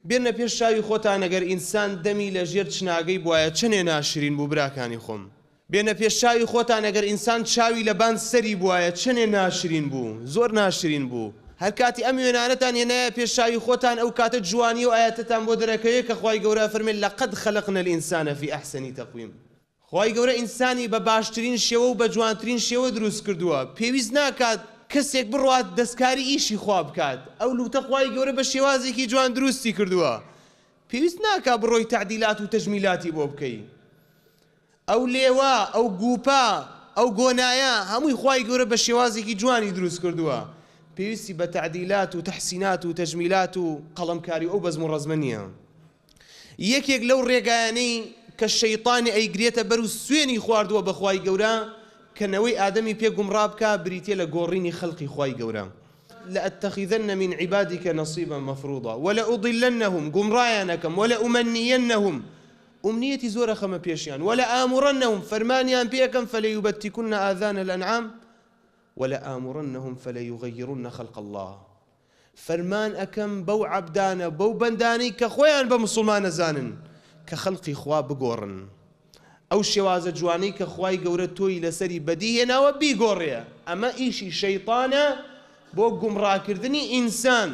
بێنە پێش چاوی خۆتان ئەگەر ئینسان دەمی لە ژێر چناگەی بواە چنێ ناشرین بوو براکانی خۆم. بێنە پێش چاوی خۆتان ئەگەر ئینسان چاوی لە بان سەری بواە چنێ ناشرین بوو، زۆر ناشرین بوو. هەر کاتی ئەم وێنانەتان هێنایە پێش چاوی خۆتان ئەو کاتە جوانی و ئاەتتان بۆ دەرەکەوێت کە خوای گەورە فەرمێت لەقەد خەلەقنا الئینسانە فی ئەحسەنی تەقویم. خوای گەورە ئینسانی بە باشترین شێوە و بە جوانترین شێوە دروست کردووە. پێویست ناکات کەسێک بڕوات دەستکاری ئیشی خوا بکات. ئەو لوتە خوای گەورە بە شێوازێکی جوان دروستی کردووە. پێویست ناکات بڕۆی تعدیلات و تەجمیلاتی بۆ بکەی. ئەو لێوە، ئەو گوپا، ئەو گۆنایە هەمووی خوای گەورە بە شێوازێکی جوانی دروست کردووە. پێویستی بە تعدیلات و تەحسینات و تەجمیلات و قەڵەمکاری ئەو بەزم و ڕەزمە نییە. یەکێک لەو ڕێگایانەی کە شەیطانی ئەیگرێتە بەر و سوێنی خواردووە بە خوای گەورە کەنەوەی ئادەمی پێ گومڕا بکە بریتێ لە گۆڕینی خەڵقی خوای گەورە. لأتخذن من عبادك نصيبا مفروضا ولأضلنهم گومڕایانەکەم ولأمنينهم أمنيتي زورة خمە پێشیان ولآمرنهم فەرمانیان پێکەم فليبتكن آذان الأنعام ولآمرنهم فليغيرن خلق الله. فەرمان ئەکەم بەو عەبدانە بەو بەندانەی کە خۆیان بە موسڵمانە زانن کە خەڵقی خوا بگۆڕن. ئەو شێوازە جوانەی کە خوای گەورە تۆی لەسەری بەدی هێناوە بیگۆڕێ. ئەمە ئیشی شەیطانە بۆ گومڕاکردنی ئینسان.